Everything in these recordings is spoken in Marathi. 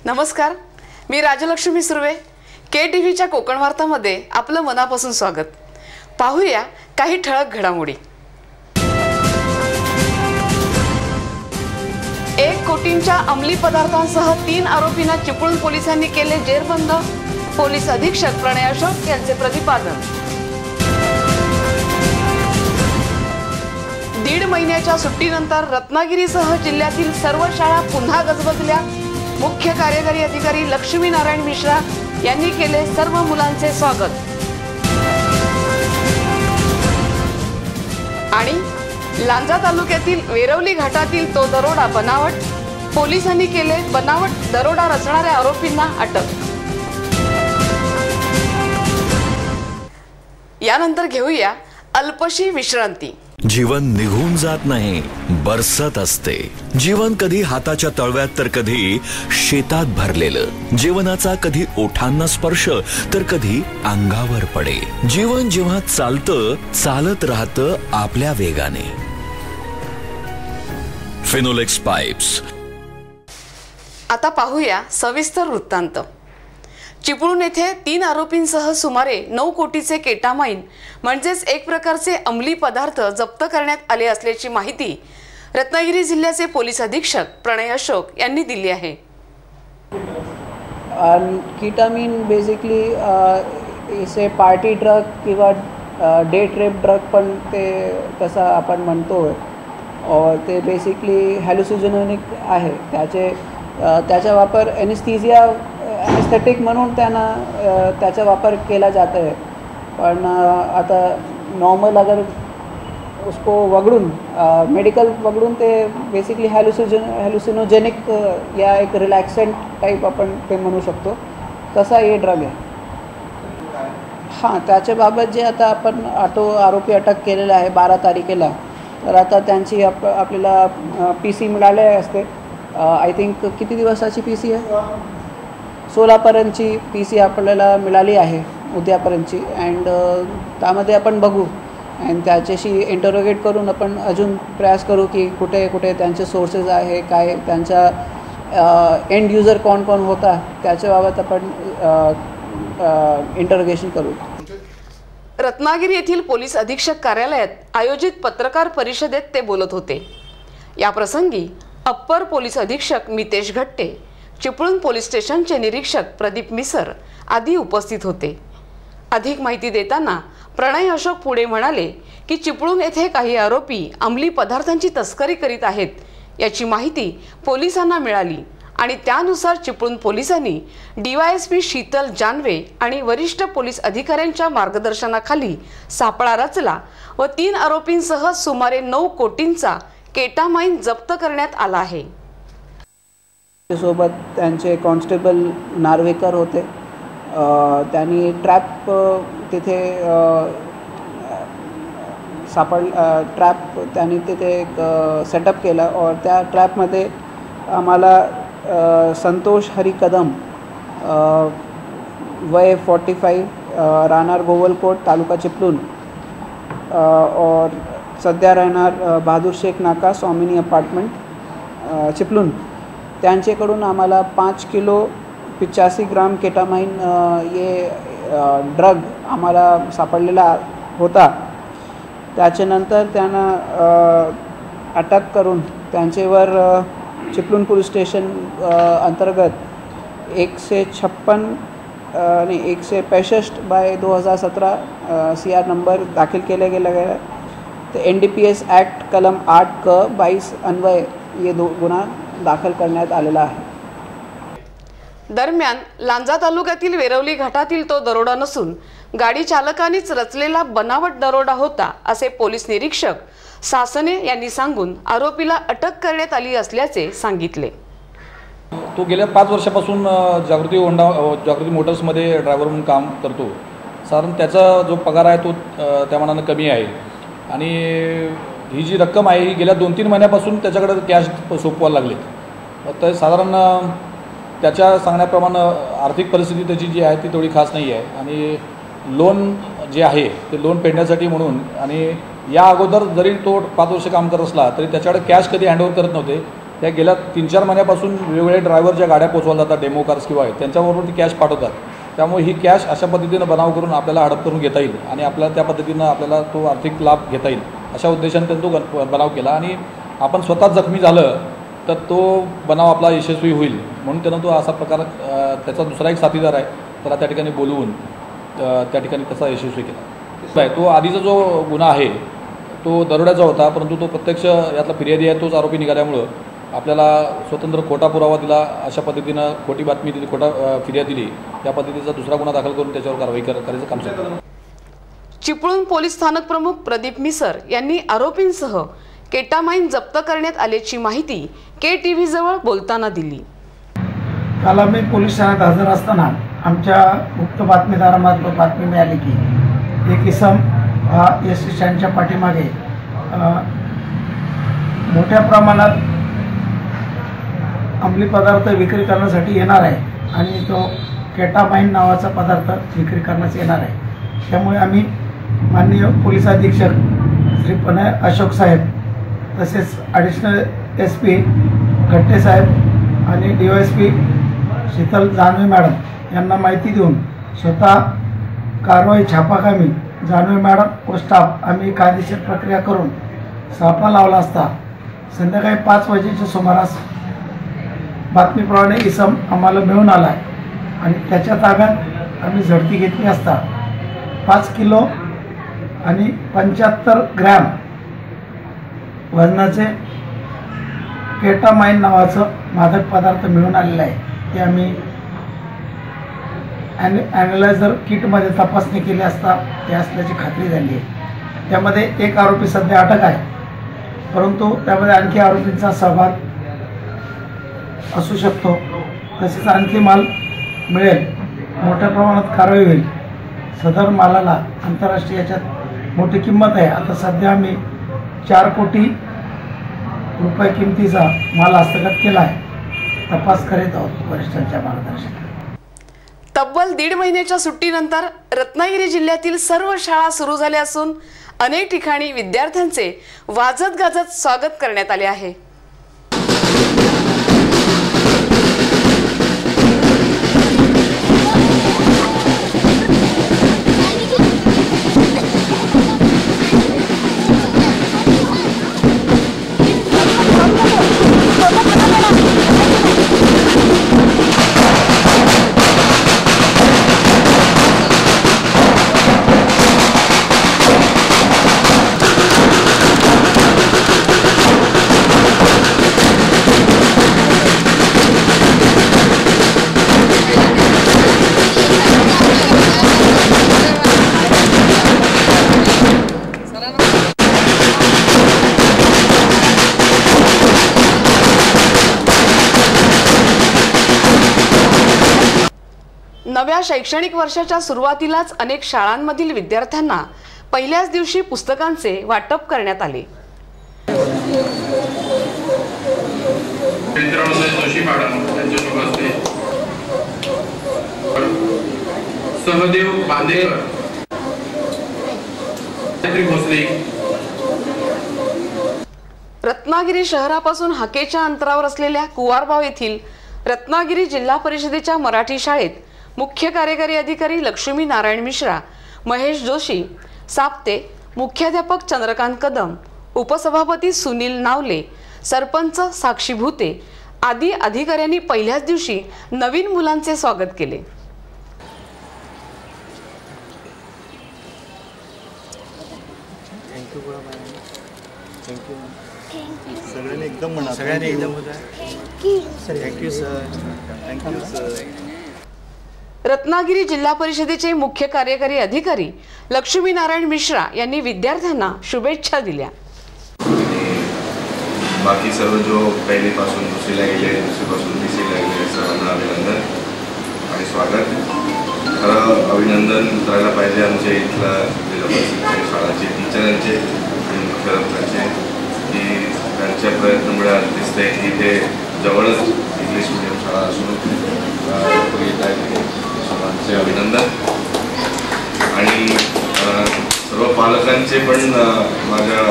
नमस्कार, मी राजलक्ष्मी सुर्वे. KTVच्या कोकण वार्तामध्ये आपलं मनापासून स्वागत. पाहूया काही ठळक घडामोडी. 1 कोटींच्या अंमली पदार्थांसह 3 आरोपींना चिपळूण पोलिसांनी केले जेरबंद. पोलीस अधीक्षक प्रणय अशोक यांचे प्रतिपादन. 1.5 महिन्याच्या सुट्टीनंतर रत्नागिरीसह जिल्ह्यातील सर्व शाळा पुन्हा गजबजल्या. मुख्य कार्यकारी अधिकारी लक्ष्मी नारायण मिश्रा यांनी केले सर्व मुलांचे स्वागत. आणि लांजा तालुक्यातील वेरवली घाटातील तो दरोडा बनावट. पोलिसांनी केले बनावट दरोडा रचणाऱ्या आरोपींना अटक. यानंतर घेऊया अल्पशी विश्रांती. जीवन निघून जात नाही, बरसत असते. जीवन कधी हाताच्या तळव्यात तर कधी शेतात भरलेलं. जीवनाचा कधी ओठांना स्पर्श तर कधी अंगावर पडे. जीवन जेव्हा चालतं, चालत राहतं आपल्या वेगाने. फिनोलेक्स पाइप्स. आता पाहूया सविस्तर वृत्तांत. चिपळूण येथे 3 आरोपींसह सुमारे 9 कोटीचे केटामाइन म्हणजेच एक प्रकारचे अंमली पदार्थ जप्त करण्यात आले असल्याची माहिती रत्नागिरी जिल्ह्याचे पोलीस अधीक्षक प्रणय अशोक यांनी दिली आहे. कीटामीन बेसिकली इसे पार्टी ड्रग किंवा डे ट्रिप ड्रग पण ते तसा आपण म्हणतो. और ते बेसिकली हॅल्युसिनोजेनिक आहे. त्याचा वापर एनेस्थीसिया एस्थेटिक म्हणून त्याचा वापर केला जाता है. पण आता नॉर्मल अगर उसको वगळून मेडिकल वगळून ते बेसिकली हॅल्युसिनोजेनिक या एक रिलॅक्सेंट टाईप आपण ते म्हणू शकतो, तसा हे ड्रग आहे. हां, त्याच्याबाबत जे आता आपण आरोपी अटक केलेला आहे 12 तारखेला, तर आता त्यांची आपल्याला PC मिळाले असते. आय थिंक किती दिवसाची PC आहे? 16पर्यंतची PC आपल्याला मिळाली आहे, उद्यापर्यंतची. अँड त्यामध्ये आपण बघू अँड त्याच्याशी इंटरोगेट करून आपण अजून प्रयास करू की कुठे कुठे त्यांचे सोर्सेस आहे, काय त्यांचा एंड युजर कोण कोण होता, त्याच्याबाबत आपण इंटरोगेशन करू. रत्नागिरी येथील पोलीस अधीक्षक कार्यालयात आयोजित पत्रकार परिषदेत ते बोलत होते. या प्रसंगी अप्पर पोलीस अधीक्षक मितेश घट्टे, चिपळूण पोलीस स्टेशनचे निरीक्षक प्रदीप मिसर आदी उपस्थित होते. अधिक माहिती देताना प्रणय अशोक पुढे म्हणाले की चिपळूण येथे काही आरोपी अंमली पदार्थांची तस्करी करीत आहेत याची माहिती पोलिसांना मिळाली आणि त्यानुसार चिपळूण पोलिसांनी DYSP शीतल जानवे आणि वरिष्ठ पोलीस अधिकाऱ्यांच्या मार्गदर्शनाखाली सापळा रचला व 3 आरोपींसह सुमारे 9 कोटींचा केटामाइन जप्त करण्यात आला आहे. सोबत त्यांचे कॉन्स्टेबल नार्वेकर होते. त्यांनी ट्रॅप तिथे ट्रॅप त्यांनी तिथे एक सेटअप केला और त्या ट्रॅपमध्ये आम्हाला संतोष हरी कदम, वय 45, राहणार गोवलकोट, तालुका चिपळूण, और सध्या राहणार बहादूर शेख नाका, स्वामिनी अपार्टमेंट, चिपळूण, त्यांच्याकडून आम्हाला 5 किलो 85 ग्राम केटामाइन ये ड्रग आम्हाला सापडलेला होता. त्याच्यानंतर त्यांना अटक करून त्यांच्यावर चिपळूण पोलीस स्टेशन अंतर्गत 156 आणि 165/2017 CR नंबर दाखल केले गेले आहे. ते NDPS ॲक्ट कलम 8(क)(22) अन्वय ये गुन्हा दाखल करण्यात आलेला आहे. दरम्यान लांजा तालुक्यातील वेरवली घाटातील तो दरोडा नसून गाडी चालकानेच रचलेला बनावट दरोडा होता असे पोलीस निरीक्षक सासने यांनी सांगून आरोपीला अटक करण्यात आली असल्याचे सांगितले. तो गेल्या 5 वर्षापासून जागृती मोटर्समध्ये ड्रायव्हर म्हणून काम करतो. साधारण त्याचा जो पगार आहे तो त्या मानाने कमी आहे आणि ही जी रक्कम आहे ही गेल्या 2-3 महिन्यापासून त्याच्याकडे कॅश सोपवायला लागले. तर साधारण त्याच्या सांगण्याप्रमाणे आर्थिक परिस्थिती त्याची जी आहे ती तेवढी खास नाही आहे आणि लोन जे आहे ते लोन फेडण्यासाठी म्हणून आणि या अगोदर जरी तो 5 वर्ष काम करत असला तरी त्याच्याकडे कॅश कधी हँडओव्हर करत नव्हते. त्या गेल्या 3-4 महिन्यापासून वेगवेगळे ड्रायव्हर ज्या गाड्या पोचवायला जातात डेमो कार्स किंवा आहेत त्यांच्याबरोबर ती कॅश पाठवतात. त्यामुळे ही कॅश अशा पद्धतीनं बनाव करून आपल्याला हडप करून घेता येईल आणि आपल्याला त्या पद्धतीनं आपल्याला तो आर्थिक लाभ घेता येईल अशा उद्देशाने त्यांनी तो बनाव केला. आणि आपण स्वतः जखमी झालं तर तो बनाव आपला यशस्वी होईल म्हणून त्यानं तो असा प्रकार त्याचा दुसरा एक साथीदार आहे त्याला त्या ठिकाणी बोलवून त्या ठिकाणी त्याचा यशस्वी केला. तो आधीचा जो गुन्हा आहे तो दरोड्याचा होता, परंतु तो प्रत्यक्ष यातला फिर्यादी आहे तोच आरोपी निघाल्यामुळं आपल्याला स्वतंत्र खोटा पुरावा दिला, अशा पद्धतीनं खोटी बातमी दिली, खोटा फिर्याद दिली, या पद्धतीचा दुसरा गुन्हा दाखल करून त्याच्यावर कारवाई करायचं काम सुरू आहे. चिपळूण पोलीस स्थानक प्रमुख प्रदीप मिसर यांनी आरोपींसह केटामाइन जप्त करण्यात आल्याची माहिती KTV जवळ बोलताना दिली. काल आम्ही पोलीस ठाण्यात हजर असताना आमच्या गुप्त बातमीदारामार्फत बातमी मिळाली की एक इसम हा एस टी स्टँडच्या पाठीमागे मोठ्या प्रमाणात अंमली पदार्थ विक्री करण्यासाठी येणार आहे आणि तो केटामाइन नावाचा पदार्थ विक्री करण्यास येणार आहे. त्यामुळे आम्ही माननीय पोलीस अधीक्षक श्री पनय अशोक साहेब तसेच ॲडिशनल SP घट्टे साहेब आणि DYSP शीतल जानवे मॅडम यांना माहिती देऊन स्वतः कारवाई छापाकामी जानवे मॅडम व स्टाफ आम्ही कायदेशीर प्रक्रिया करून सापळा लावला असता संध्याकाळी 5 वाजेच्या सुमारास बातमीप्रमाणे इसम आम्हाला मिळून आला आहे आणि त्याच्या ताब्यात आम्ही झडती घेतली असता 5 किलो आणि 75 ग्रॅम वजनाचे केटामाइन नावाचं मादक पदार्थ मिळून आलेलं आहे. ते आम्ही ॲनालायझर किटमध्ये तपासणी केली असता ते असल्याची खात्री झाली आहे. त्यामध्ये एक आरोपी सध्या अटक आहे, परंतु त्यामध्ये आणखी आरोपींचा सहभाग असू शकतो. तसेच आणखी माल मिळेल, मोठ्या प्रमाणात कारवाई होईल. सदर मालाला आंतरराष्ट्रीय याच्यात मोठी किंमत आहे. आता सध्या आम्ही 4 कोटी रुपये किमतीचा माल हस्तगत केला आहे. तपास करीत आहोत वरिष्ठांच्या मार्गदर्शनाखाली. तब्बल 1.5 महिन्याच्या सुट्टीनंतर रत्नागिरी जिल्ह्यातील सर्व शाळा सुरू झाल्या असून अनेक ठिकाणी विद्यार्थ्यांचे वाजत गाजत स्वागत करण्यात आले आहे. नव्या शैक्षणिक वर्षाच्या सुरुवातीलाच अनेक शाळांमधील विद्यार्थ्यांना पहिल्याच दिवशी पुस्तकांचे वाटप करण्यात आले. सहदेव बांदेकर, रत्नागिरी शहरापासून हाकेच्या अंतरावर असलेल्या कुवारबाव येथील रत्नागिरी जिल्हा परिषदेच्या मराठी शाळेत मुख्य कार्यकारी अधिकारी लक्ष्मी नारायण मिश्रा, महेश जोशी, साप्ते, मुख्याध्यापक चंद्रकांत कदम, उपसभापती सुनील नावले, सरपंच साक्षी भूते आदी अधिकाऱ्यांनी पहिल्याच दिवशी नवीन मुलांचे स्वागत केले. रत्नागिरी जिल्हा परिषदेचे मुख्य कार्यकारी अधिकारी लक्ष्मी नारायण मिश्रा यांनी विद्यार्थ्यांना शुभेच्छा दिल्या. बाकी सर्व जो पहिलीपासून दुसरीला गेले, दुसरीपासून तिसरीला गेले सर्वांना अभिनंदन आणि स्वागत. खरं अभिनंदन करायला पाहिजे आमचे इथल्या जिल्हा परिषदेच्या शाळाचे टीचरांचे आणि मुख्याध्यापकांचे की त्यांच्या प्रयत्नामुळे आज दिसते की ते जवळच इंग्लिश मीडियम शाळा सुरू येत आहेत. सर्वांचे अभिनंदन आणि सर्व पालकांचे पण माझ्या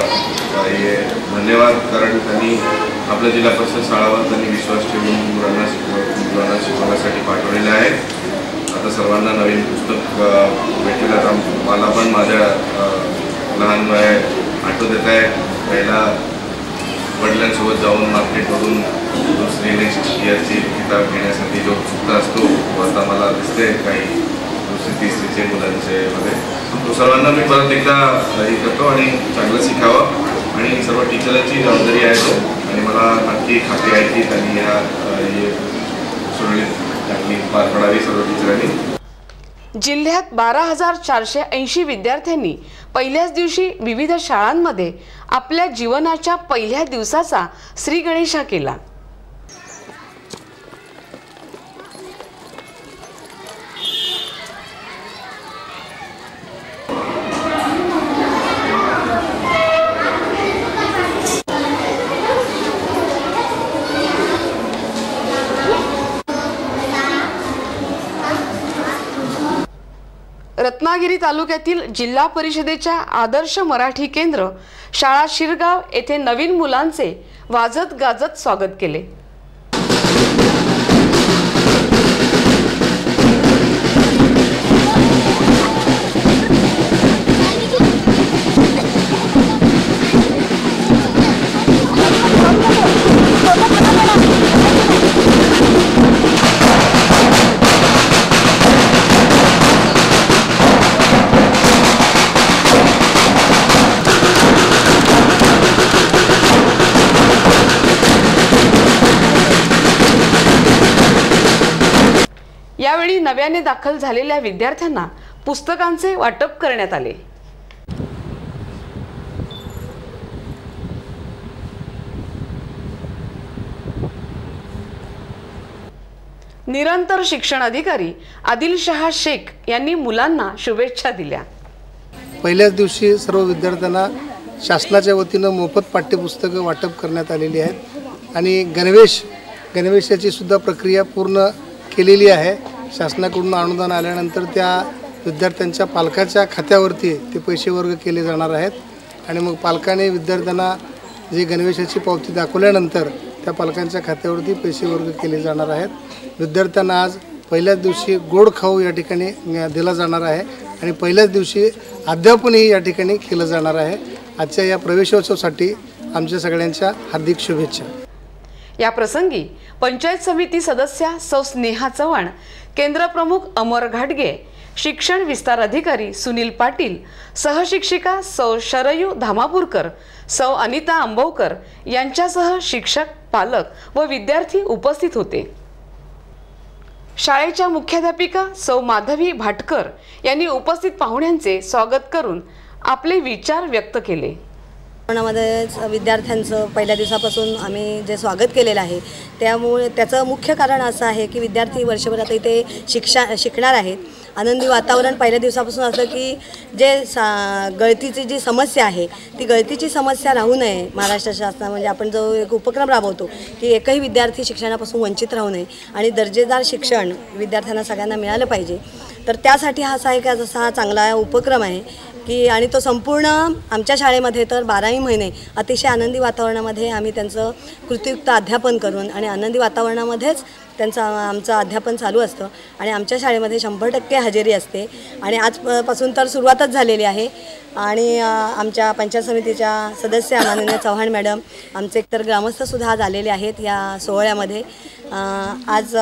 हे धन्यवाद, कारण त्यांनी आपल्या जिल्हा परिषद शाळावर त्यांनी विश्वास ठेवून मुलांना शिकवण्यासाठी पाठवलेले आहे. आता सर्वांना नवीन पुस्तक भेटेल. आता मला पण माझ्या लहान वय आठवत येत आहे. पहिला वडिलांसोबत जाऊन मार्केटमधून दुसरी नेक्स्ट इयरची किताब घेण्यासाठी जो उत्सुकता असतो तो आता मला दिसते काही दुसरी तिसरीचे मुलांचे मध्ये. तो सर्वांना मी परत एकदा हे करतो आणि चांगलं शिकावं आणि सर्व टीचरांची जबाबदारी आहे तो. आणि मला नक्की खात्री आहे की त्यांनी ह्या सुरळीत चांगली पार पडावी सर्व टीचरांनी. जिल्ह्यात 12,480 विद्यार्थ्यांनी पहिल्याच दिवशी विविध शाळांमध्ये आपल्या जीवनाच्या पहिल्या दिवसाचा श्री गणेशा केला. रत्नागिरी तालुक्यातील जिल्हा परिषदेच्या आदर्श मराठी केंद्र शाळा शिरगाव येथे नवीन मुलांचे वाजत गाजत स्वागत केले. यावेळी नव्याने दाखल झालेल्या विद्यार्थ्यांना पुस्तकांचे वाटप करण्यात आले. निरंतर शिक्षण अधिकारी आदिलशहा शेख यांनी मुलांना शुभेच्छा दिल्या. पहिल्याच दिवशी सर्व विद्यार्थ्यांना शासनाच्या वतीनं मोफत पाठ्यपुस्तकं वाटप करण्यात आलेली आहेत आणि गणवेशाची सुद्धा प्रक्रिया पूर्ण केलेली आहे. शासनाकडून अनुदान आल्यानंतर त्या विद्यार्थ्यांच्या पालकाच्या खात्यावरती ते पैसे वर्ग केले जाणार आहेत आणि मग पालकाने विद्यार्थ्यांना जे गणवेशाची पावती दाखवल्यानंतर त्या पालकांच्या खात्यावरती पैसे वर्ग केले जाणार आहेत. विद्यार्थ्यांना आज पहिल्याच दिवशी गोड खाऊ या ठिकाणी दिला जाणार आहे आणि पहिल्याच दिवशी अध्यापनही या ठिकाणी केलं जाणार आहे. आजच्या या प्रवेशोत्सवासाठी आमच्या सगळ्यांच्या हार्दिक शुभेच्छा. या प्रसंगी पंचायत समिती सदस्या सौ स्नेहा चव्हाण, केंद्र प्रमुख अमर घाटगे, शिक्षण विस्तार अधिकारी सुनील पाटील, सहशिक्षिका सौ शरयू धामापूरकर, सौ अनिता अंबवकर यांच्यासह शिक्षक, पालक व विद्यार्थी उपस्थित होते. शाळेच्या मुख्याध्यापिका सौ माधवी भाटकर यांनी उपस्थित पाहुण्यांचे स्वागत करून आपले विचार व्यक्त केले. मध्ये विद्यार्थ्यांचं पहिल्या दिवसापासून आम्ही जे स्वागत केलेलं आहे त्यामुळे त्याचं मुख्य कारण असं आहे की विद्यार्थी वर्षभर आता इथे शिकणार आहेत. आनंदी वातावरण पहिल्या दिवसापासून असं की जे गळतीची जी समस्या आहे ती गळतीची समस्या राहू नये. महाराष्ट्र शासना म्हणजे आपण जो एक उपक्रम राबवतो की एकही विद्यार्थी शिक्षणापासून वंचित राहू नये आणि दर्जेदार शिक्षण विद्यार्थ्यांना सगळ्यांना मिळालं पाहिजे. तर त्यासाठी हा असा एक हा चांगला उपक्रम आहे की आणि तो संपूर्ण आमच्या शाळेमध्ये तर 12ही महिने अतिशय आनंदी वातावरणामध्ये आम्ही त्यांचं कृतीयुक्त अध्यापन करून आणि आनंदी वातावरणामध्येच आमचं अध्यापन चालू असतं आणि आमच्या शाळेमध्ये 100% हजेरी असते आणि आजपासून तर सुरुवातच झालेली आहे. आणि आमच्या पंचायत समितीच्या सदस्य माननीय चव्हाण मॅडम, आमचे एकतर ग्रामस्थसुद्धा आज आलेले आहेत या सोहळ्यामध्ये. आज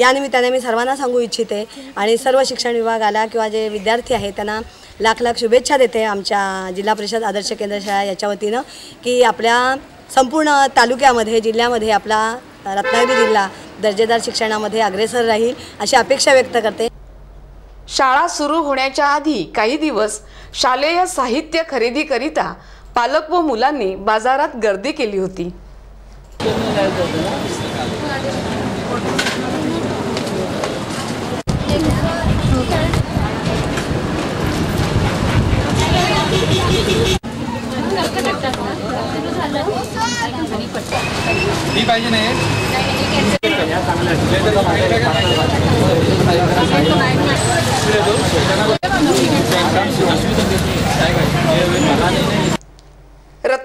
या निमित्ताने मी सर्वांना सांगू इच्छिते आणि सर्व शिक्षण विभागाला किंवा जे विद्यार्थी आहेत त्यांना लाख लाख शुभेच्छा देते आमच्या जिल्हा परिषद आदर्श केंद्र शाळा याच्या वतीनं की आपल्या संपूर्ण तालुक्यामध्ये जिल्ह्यामध्ये आपला रत्नागिरी जिल्हा दर्जेदार शिक्षणामध्ये अग्रेसर राहील अशी अपेक्षा व्यक्त करते. शाळा सुरू होण्याच्या आधी काही दिवस शालेय साहित्य खरेदीकरिता पालक व मुलांनी बाजारात गर्दी केली होती.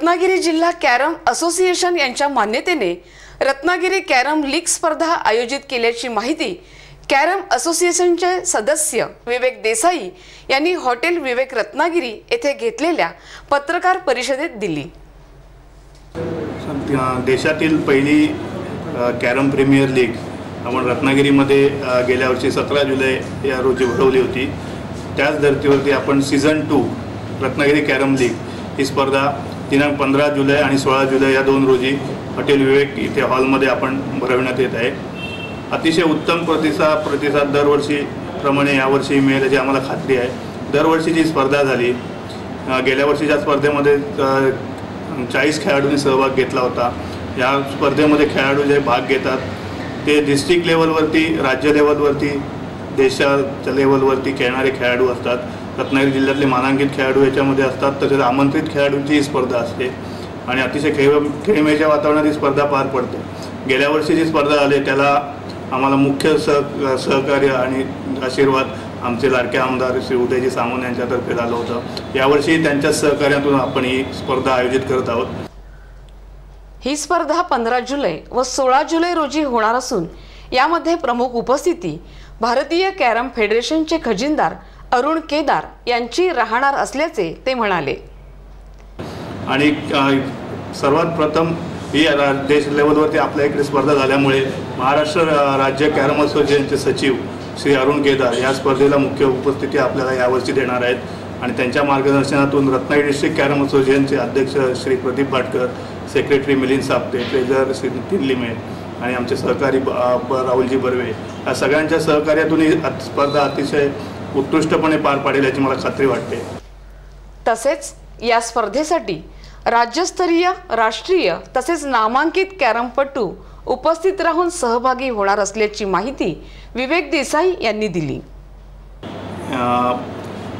रत्नागिरी जिल्हा कॅरम असोसिएशन यांच्या मान्यतेने रत्नागिरी कॅरम लीग स्पर्धा आयोजित केल्याची माहिती कॅरम असोसिएशनचे सदस्य विवेक देसाई यांनी हॉटेल विवेक रत्नागिरी येथे घेतलेल्या पत्रकार परिषदेत दिली. देशातील पहिली कॅरम प्रीमियर लीग आपण रत्नागिरीमध्ये गेल्या वर्षी 17 जुलै या रोजी भरवली होती. त्याच धर्तीवरती आपण सीझन 2 रत्नागिरी कॅरम लीग ही स्पर्धा दिनांक 15 जुलै आणि 16 जुलै या 2 रोजी हॉटेल विवेक इथे हॉलमध्ये आपण भरवण्यात येत आहे. अतिशय उत्तम प्रतिसाद दरवर्षीप्रमाणे यावर्षी मिळेल याची आम्हाला खात्री आहे. दरवर्षी जी स्पर्धा झाली, गेल्या वर्षीच्या स्पर्धेमध्ये 40 खेळाडूंनी सहभाग घेतला होता. या स्पर्धेमध्ये खेळाडू जे भाग घेतात ते डिस्ट्रिक्ट लेवलवरती, राज्य लेवलवरती, देशाच्या लेवलवरती खेळणारे खेळाडू असतात. रत्नागिरी जिल्ह्यातले मानांकित खेळाडू याच्यामध्ये असतात. तसेच आमंत्रित खेळाडूंची ही स्पर्धा असते आणि अतिशय खेळीमेळीच्या वातावरणात ही स्पर्धा पार पडते. गेल्या वर्षी जी स्पर्धा झाली त्याला आम्हाला मुख्य सहकार्य आणि आशीर्वाद आमचे लाडके आमदार श्री उदयजी सामंत यांच्यातर्फे झालं होतं. यावर्षी त्यांच्या सहकार्यातून आपण ही स्पर्धा आयोजित करत आहोत. ही स्पर्धा 15 जुलै व 16 जुलै रोजी होणार असून यामध्ये प्रमुख उपस्थिती भारतीय कॅरम फेडरेशनचे खजिनदार अरुण केदार यांची राहणार असल्याचे ते म्हणाले. आणि सर्वात प्रथम ही देश लेवलवरती आपल्या इकडे स्पर्धा झाल्यामुळे महाराष्ट्र राज्य कॅरम असोसिएशनचे सचिव श्री अरुण केदार या स्पर्धेला मुख्य उपस्थिती आपल्याला यावर्षी देणार आहेत. आणि त्यांच्या मार्गदर्शनातून रत्नागिरी डिस्ट्रिक्ट कॅरम असोसिएशनचे अध्यक्ष श्री प्रदीप भाटकर, सेक्रेटरी मिलिंद साप्ते, ट्रेझरर श्री नितीन लिमे आणि आमचे सहकारी राहुलजी बर्वे या सगळ्यांच्या सहकार्यातून ही स्पर्धा अतिशय उत्कृष्टपणे पार पाडेल याची मला खात्री वाटते. तसेच या स्पर्धेसाठी राज्यस्तरीय, राष्ट्रीय तसेच नामांकित कॅरमपटू उपस्थित राहून सहभागी होणार असल्याची माहिती विवेक देसाई यांनी दिली.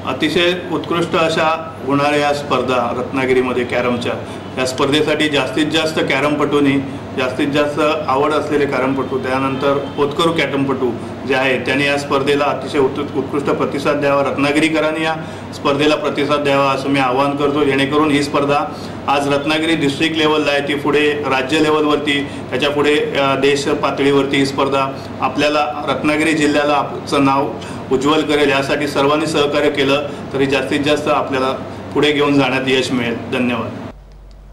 अतिशय उत्कृष्ट अशा होणाऱ्या या स्पर्धा रत्नागिरीमध्ये कॅरमच्या या स्पर्धेसाठी जास्तीत जास्त कॅरमपटूंनी, जास्तीत जास्त आवड असलेले कॅरमपटू, त्यानंतर होतकरू कॅरमपटू जे आहे त्यांनी या स्पर्धेला अतिशय उत्कृष्ट प्रतिसाद द्यावा. रत्नागिरीकरांनी या स्पर्धेला प्रतिसाद द्यावा असं मी आवाहन करतो. जेणेकरून ही स्पर्धा आज रत्नागिरी डिस्ट्रिक्ट लेवलला आहे, ती पुढे राज्य लेवलवरती, त्याच्या पुढे देश पातळीवरती ही स्पर्धा आपल्याला रत्नागिरी जिल्ह्याला आपलं नाव उज्ज्वल करेल. यासाठी सर्वांनी सहकार्य केलं तरी जास्तीत जास्त आपल्याला पुढे घेऊन जाण्यात यश मिळेल. धन्यवाद.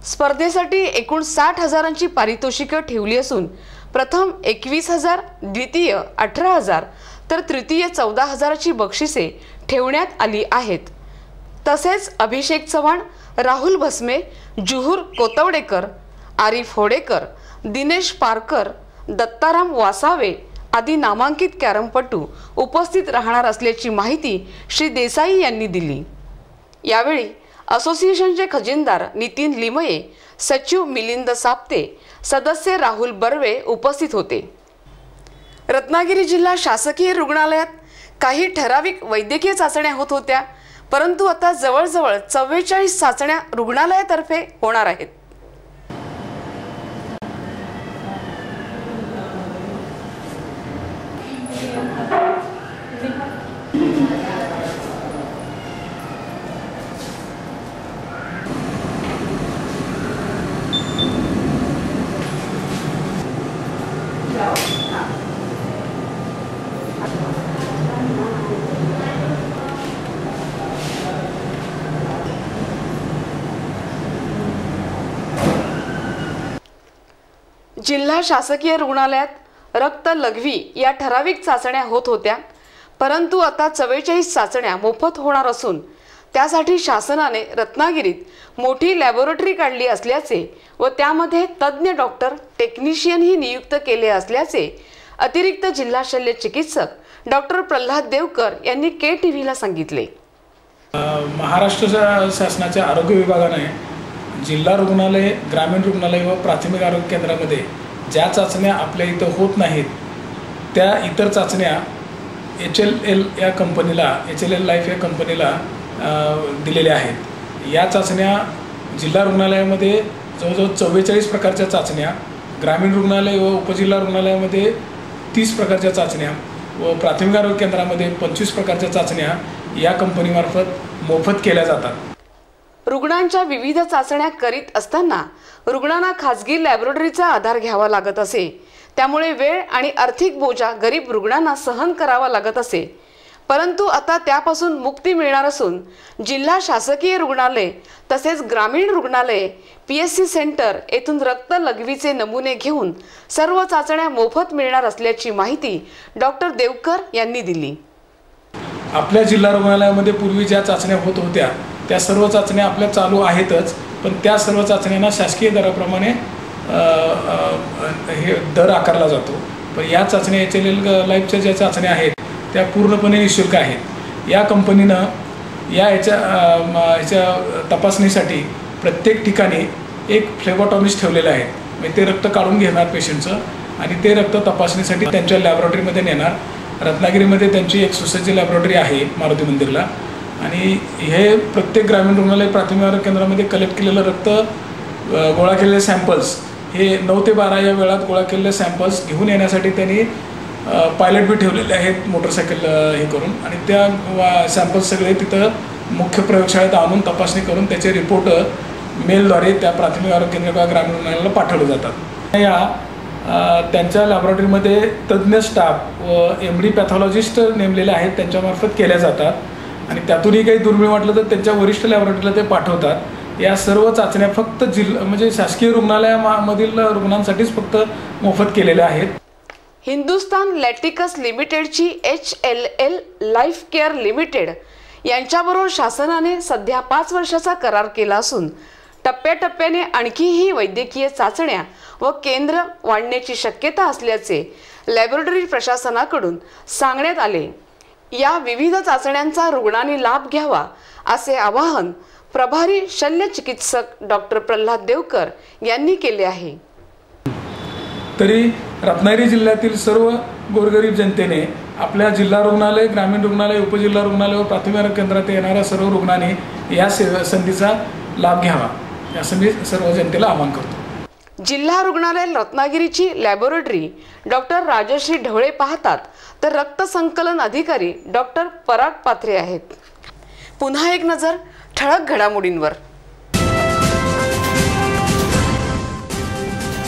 स्पर्धेसाठी एकूण 60,000ची पारितोषिकं ठेवली असून प्रथम 21,000, द्वितीय 18,000 तर तृतीय 14,000ची बक्षिसे ठेवण्यात आली आहेत. तसेच अभिषेक चव्हाण, राहुल भस्मे, जुहूर कोतवडेकर, आरिफ होडेकर, दिनेश पारकर, दत्ताराम वासावे आदी नामांकित कॅरमपटू उपस्थित राहणार असल्याची माहिती श्री देसाई यांनी दिली. यावेळी असोसिएशनचे खजिनदार नितीन लिमये, सचिव मिलिंद साप्ते, सदस्य राहुल बर्वे उपस्थित होते. रत्नागिरी जिल्हा शासकीय रुग्णालयात काही ठराविक वैद्यकीय चाचण्या होत होत्या, परंतु आता जवळजवळ 44 चाचण्या रुग्णालयातर्फे होणार आहेत. जिल्हा शासकीय रुग्णालयात रक्त लघवी या ठराविक चाचण्या होत होत्या, परंतु आता 44 चाचण्या मोफत होणार असून त्यासाठी शासनाने रत्नागिरीत मोठी लॅबोरेटरी काढली असल्याचे व त्यामध्ये तज्ज्ञ डॉक्टर, टेक्निशियनही नियुक्त केले असल्याचे अतिरिक्त जिल्हा शल्य चिकित्सक डॉक्टर प्रल्हाद देवकर यांनी KTVला सांगितले. महाराष्ट्र शासनाच्या आरोग्य विभागाने जिल्हा रुग्णालय, ग्रामीण रुग्णालय व प्राथमिक आरोग्य केंद्रामध्ये ज्या चाचण्या आपल्या इथं होत नाहीत त्या इतर चाचण्या HLL या कंपनीला, HLL लाईफ या कंपनीला दिलेल्या आहेत. या चाचण्या जिल्हा रुग्णालयामध्ये जवळजवळ 44 प्रकारच्या चाचण्या, ग्रामीण रुग्णालय व उपजिल्हा रुग्णालयामध्ये 30 प्रकारच्या चाचण्या व प्राथमिक आरोग्य केंद्रामध्ये 25 प्रकारच्या चाचण्या या कंपनीमार्फत मोफत केल्या जातात. रुग्णांच्या विविध चाचण्या करीत असताना रुग्णांना खासगी लॅबोरेटरीचा आधार घ्यावा लागत असे, त्यामुळे वेळ आणि आर्थिक बोजा गरीब रुग्णांना सहन करावा लागत असे। परंतु आता त्यापासून मुक्ती मिळणार असून जिल्हा शासकीय रुग्णालय तसेच ग्रामीण रुग्णालय PSC सेंटर येथून रक्त लघवीचे नमुने घेऊन सर्व चाचण्या मोफत मिळणार असल्याची माहिती डॉक्टर देवकर यांनी दिली। आपल्या जिल्हा रुग्णालयामध्ये पूर्वी ज्या चाचण्या होत होत्या त्या सर्व चाचण्या आपल्या चालू आहेतच, पण त्या सर्व चाचण्यांना शासकीय दराप्रमाणे हे दर आकारला जातो। पण या चाचण्या HLL लाईफच्या ज्या चाचण्या आहेत त्या पूर्णपणे निःशुल्क आहेत। या कंपनीनं याच्या तपासणीसाठी प्रत्येक ठिकाणी एक फ्लेबोटॉमिस्ट ठेवलेले आहेत, म्हणजे ते रक्त काढून घेणार पेशंटचं आणि ते रक्त तपासणीसाठी त्यांच्या लॅबोरेटरीमध्ये नेणार। रत्नागिरीमध्ये त्यांची एक सुसज्ज लॅबोरेटरी आहे मारुती मंदिरला, आणि हे प्रत्येक ग्रामीण रुग्णालय प्राथमिक आरोग्य केंद्रामध्ये कलेक्ट केलेलं रक्त गोळा केलेले सॅम्पल्स हे 9 ते 12 या वेळात गोळा केलेले सॅम्पल्स घेऊन येण्यासाठी त्यांनी पायलट बी ठेवलेले आहेत मोटरसायकल हे करून, आणि त्या सॅम्पल्स सगळे तिथं मुख्य प्रयोगशाळेत आणून तपासणी करून त्याचे रिपोर्ट मेलद्वारे त्या प्राथमिक आरोग्य केंद्र किंवा ग्रामीण रुग्णालयाला पाठवले जातात। या त्यांच्या लॅबोरेटरीमध्ये तज्ज्ञ स्टाफ व MD पॅथॉलॉजिस्ट नेमलेले आहेत, त्यांच्यामार्फत केल्या जातात आणि त्यातूनही काही दुर्मिळ वाटलं तर त्यांच्या वरिष्ठ लॅबोरेटरीला ते पाठवतात। या सर्व चाचण्या फक्त म्हणजे शासकीय रुग्णालयामधील रुग्णांसाठीच फक्त मोफत केलेल्या आहेत। हिंदुस्तान लॅटिकस लिमिटेडची HLL लाईफ केअर लिमिटेड यांच्याबरोबर शासनाने सध्या 5 वर्षाचा करार केला असून टप्प्याटप्प्याने आणखीही वैद्यकीय चाचण्या व केंद्र वाढण्याची शक्यता असल्याचे लॅबोरेटरी प्रशासनाकडून सांगण्यात आले। या विविध चाचण्यांचा रुग्णांनी लाभ घ्यावा असे आवाहन प्रभारी शल्य चिकित्सक डॉक्टर प्रल्हाद देवकर यांनी केले आहे। तरी रत्नागिरी जिल्ह्यातील सर्व गोरगरीब जनतेने आपल्या जिल्हा रुग्णालय, ग्रामीण रुग्णालय, उपजिल्हा रुग्णालय व प्राथमिक आरोग्य केंद्रात येणाऱ्या सर्व रुग्णांनी या संधीचा लाभ घ्यावा असं मी सर्व जनतेला आवाहन करतो। जिल्हा रुग्णालय रत्नागिरीची लॅबोरेटरी डॉक्टर राजश्री ढवळे पाहतात तर रक्त संकलन अधिकारी डॉक्टर पराग पात्रे आहेत। पुन्हा एक नजर ठळक घडामोडींवर।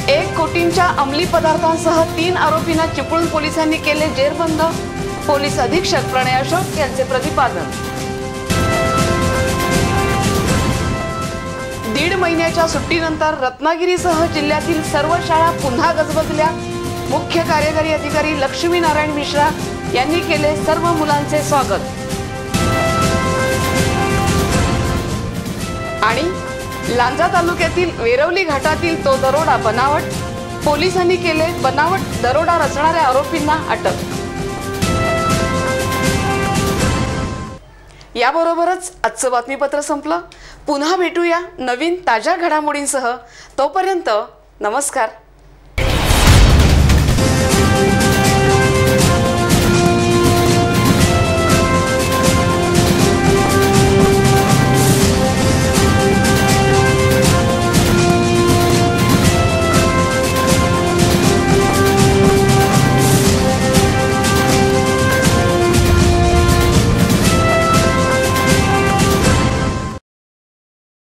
1 कोटींच्या अंमली पदार्थांसह 3 आरोपींना चिपळूण पोलिसांनी केले जेरबंद। पोलीस अधीक्षक प्रणय अशोक यांचे प्रतिपादन। 1.5 महिन्याच्या सुट्टीनंतर रत्नागिरीसह जिल्ह्यातील सर्व शाळा पुन्हा गजबजल्या। मुख्य कार्यकारी अधिकारी लक्ष्मी नारायण मिश्रा यांनी केले सर्व मुलांचे स्वागत। आणि लांजा तालुक्यातील वेरवली घाटातील तो दरोडा बनावट, पोलिसांनी केले बनावट दरोडा रचणाऱ्या आरोपींना अटक। याबरोबरच आजचं बातमीपत्र संपलं। पुन्हा भेटूया नवीन ताज्या घडामोडींसह। तोपर्यंत नमस्कार।